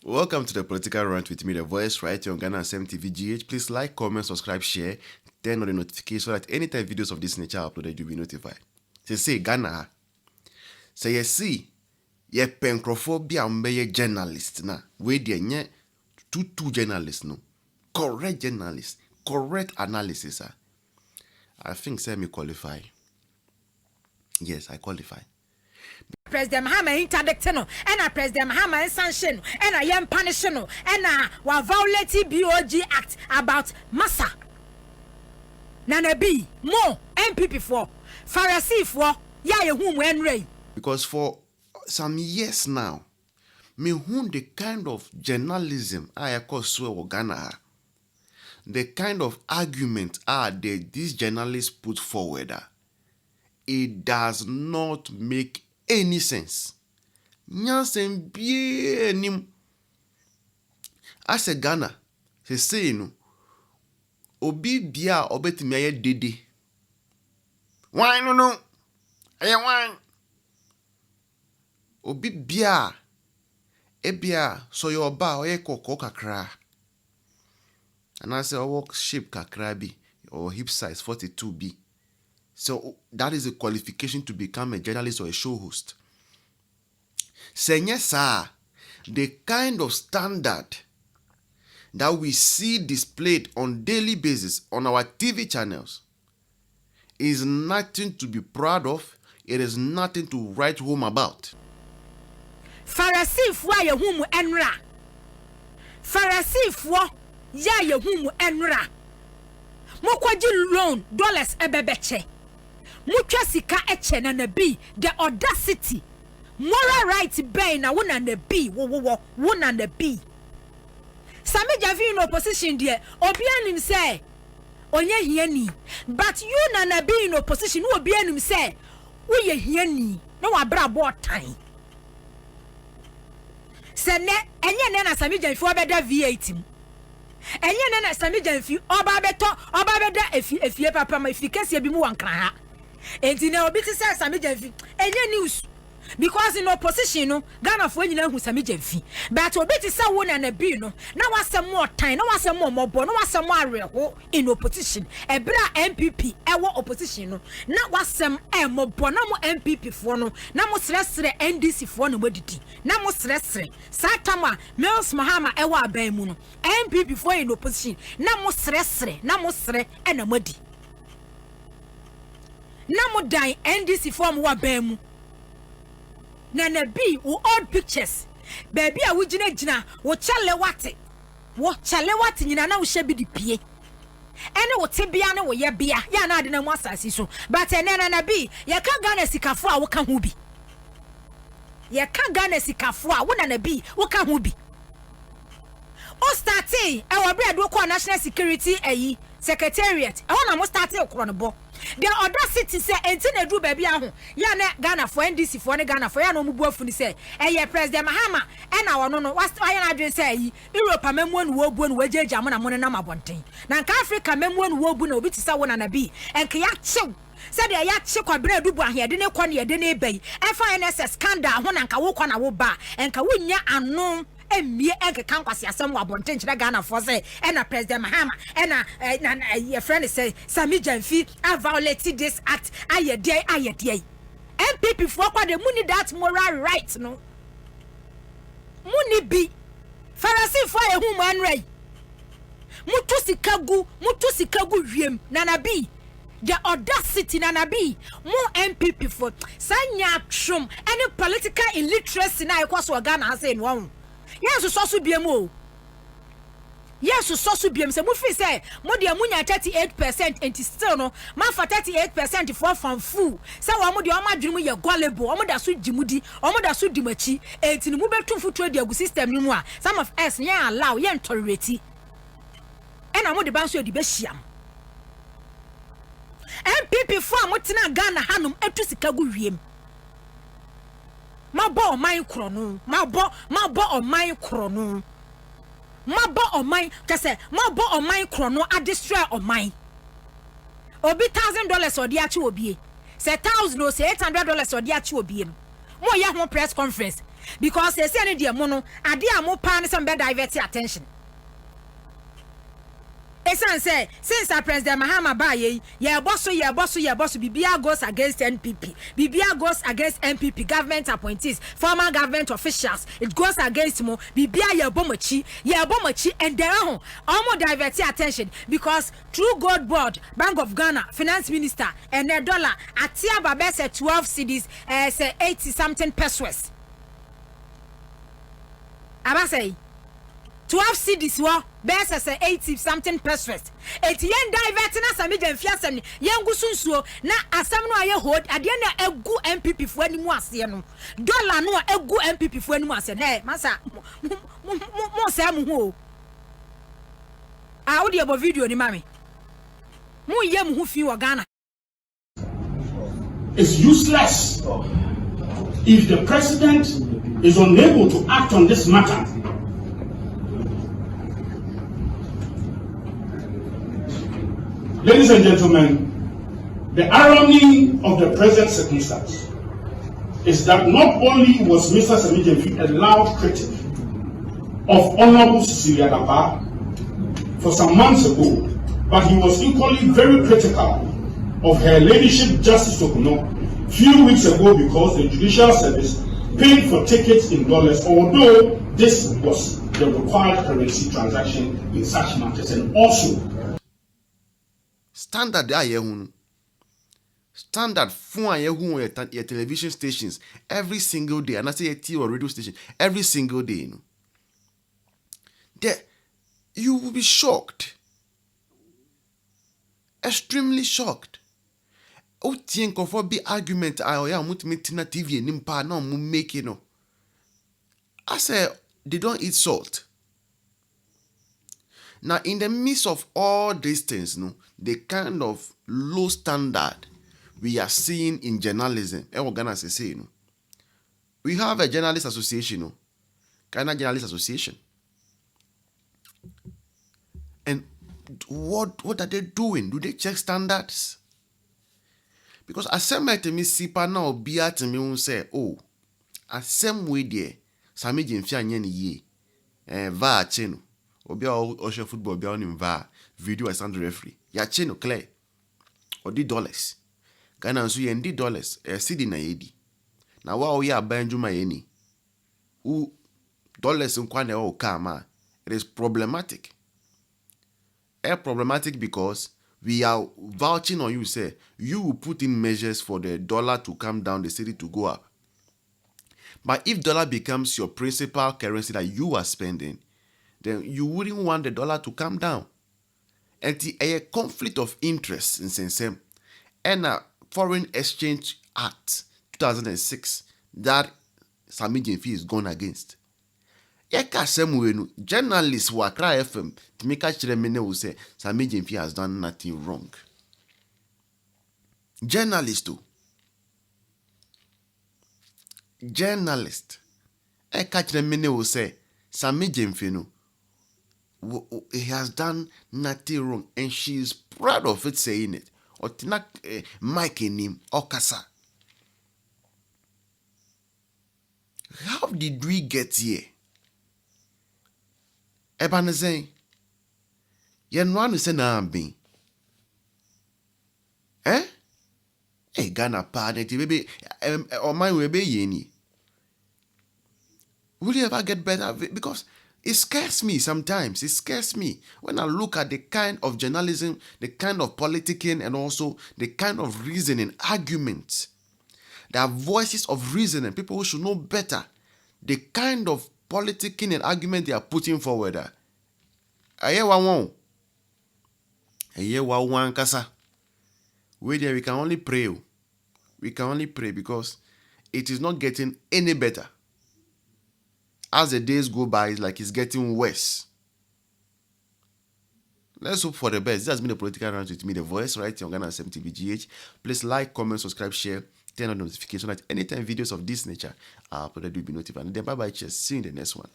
Welcome to the Political Rant with me, the voice, right here on Ghana FM TVGH. Please like, comment, subscribe, share, turn on the notification so that anytime videos of this nature are uploaded, you'll be notified. Say Ghana. Say you see, ye penchrophobia mbeye journalist na. We dey nye two journalists no. Correct journalist, correct analysis. I think say me qualify. Yes, I qualify. President Mahama interdict no, and President Mahama sanction, and I am punish no, and wa violate BOG Act about massa. Nana B, more MPP for Pharisee for ya whom when ray. Because for some years now, me whom the kind of journalism AyΕka so Ghana, the kind of argument these journalists put forward, it does not make any sense. Nyansen bie nim. As a Ghana, se say no. Obi bia obetimi aye dede. Wine no. Aye wine. Obi bia ebia so your ba oye koko kakra. And I say work shape kakra bi or hip size 42B. So that is a qualification to become a journalist or a show host. Senye sir, the kind of standard that we see displayed on daily basis on our TV channels is nothing to be proud of. It is nothing to write home about. Pharisee for ya whom enra. Pharisee for ya whom enra. Mokwaji loan dollars ebebeche. Mucha sika eche na nabi the audacity moral right bay na wona na bi wona na bi Sami Javi in opposition there obianim say onye hiani but you na be in opposition no obianim say wo ye hiani na wa bra bo tan se ne enye na Sami Javi obeda V8 enye na Sami Javi oba beda efie papa ma efikasi bi mu wankran ha. Enti na obi ti say Sami Javi enye news because in opposition no Ghana for nyina hu Sami Javi but obi ti say wona na bi no na wasem more time na wasem more mobo na wasem areho in opposition ebra MPP ewo opposition no na wasem mobo na mo MPP fo no na mo sresre NDC fo no modidi na mo sresre satama Mills Mahama ewo aban mu no MPP fo in opposition na mo sresre na mo sre na modi na mo dan NDC form wa bemu na na bi wo old pictures baby a wo gina wo chale wate nyina na wo hye bi di pie ene wo tebia ne wo ye bia ya na ade na mo asasi so but ene na bi ye ka Ghana sikafo a wo ka ho bi ye ka Ghana sikafo a wo na bi wo ka ho bi o starting e wo bre do ko national security secretariat e wona mo starting okro no bo the audacity say enti na du baby aho ya na Ghana for NDC for ne Ghana for ya no mu buafu ni say eye President Mahama e na wono no was ya na adwen say Europe memu anu wo bu anu wajeja mo na mo na mabonten na nka Africa memu anu wo bu na obi ti sa wona na bi enka ya chew said ya che kwa bre du bu ahede ne kwa ne de ne bai e fa NSS scandal ho na nka wo kwa na wo ba enka wo nya anu emie ege kan kwase asem wa bonten kire Ghana for say na President Mahama na your friend say Sami Javi violated this act aye dey MPP for kwa de muni that moral right no muni bi Pharisee for ye hu man rai mutu sikagu wiem nana bi the audacity nana bi mu MPP for sanya trum any political illiteracy na ekwaso Ghana say no yes so biem o yes so biem say mu fi say mo de amunya 38% and still no man for 38% for from full say wo mo de o ma dwunu ye gullible o mo da so gimudi o mo da so dimachi enti ni mu betu futu de agu system ni mu a some of us ye allow ye tolerate and mo de ban so de be hyiam MPP for mo tina Ghana hanum etu sika gu wiem mabo o man krono mabo o man krono mabo o man kase mabo o man krono a destroy o man obi $1,000 odi achi obi say $1,000 or say $800 odi achi obi mo ya ho press conference because they say any dear mono ade a mo pa ne some be divert attention. Esan say since our President Mahama ba ye boss Bibia goes against NPP. Bibia goes against NPP government appointees, former government officials. It goes against mo Bibia ye bomachi, and there are almost divert attention because through Gold Board, Bank of Ghana, Finance Minister, and their dollar atia babe say 12 cedis, say 80 something pesos. Aba say 12 cedis wa best as 80 something pesos. Eti yen divert na sami dem fiasem yen gusunsuo na asam no aye hold ade na egu MPP fo ani mu ase no dollar no egu MPP fo ani mu ase na masa mo say mu ho a odi ebo video ni mami mu ye mu hu fi wo Ghana. It's useless if the president is unable to act on this matter. Ladies and gentlemen, the irony of the present circumstance is that not only was Mr. Sami Gyamfi a loud critic of Honorable Cecilia Dapa for some months ago, but he was equally very critical of her ladyship Justice Okuno few weeks ago because the judicial service paid for tickets in dollars, although this was the required currency transaction in such matters, and also standard standard phone your television stations every single day, and I say a TV or radio station every single day. You know, there you will be shocked, extremely shocked. O think of what be argument I meet na TV and impa no make you know. I say they don't eat salt. Now, in the midst of all these things, no, the kind of low standard we are seeing in journalism, Ghana say, no, we have a journalist association, no, Ghana Journalist Association, and what are they doing? Do they check standards? Because asem to me sipa na obi atimi un say, oh, asem we there, Sami Gyamfi anye ni ye, va cheno. Obi a football obi on va video as referee ya che no clear or the dollars Ghana nso ye ndi dollars cedi na yedi na wa o ya banjuma ye ni u dollars nkwa na o kama. It is problematic. Problematic because we are vouching on you, say you will put in measures for the dollar to come down, the cedi to go up. But if dollar becomes your principal currency that you are spending, then you wouldn't want the dollar to come down. And a conflict of interest in Sensem and a Foreign Exchange Act 2006 that Sami Gyamfi is gone against. AyEka Semwenu, journalists who Accra FM to make a chiremene will say Sami Gyamfi has done nothing wrong. Journalist too. Journalist. AyEka chiremene will say Sami Gyamfi no. He has done nothing wrong, and she is proud of it, saying it. Or tina Mike in him, or Kasa. How did we get here? Ebaneze, yenwanu se na ambi. Ghana party, baby, or my webe yeni. Will you ever get better? Because it scares me sometimes. It scares me when I look at the kind of journalism, the kind of politicking, and also the kind of reasoning, arguments. There are voices of reasoning, people who should know better. The kind of politicking and argument they are putting forward. Ayewa wan kasa. We can only pray. We can only pray because it is not getting any better. As the days go by, it's like it's getting worse. Let's hope for the best. This has been a political round with me, The Voice, right here on Ghana FM TVGH. Please like, comment, subscribe, share, turn on notification that anytime videos of this nature are uploaded, you'll be notified. And then bye-bye, cheers. See you in the next one.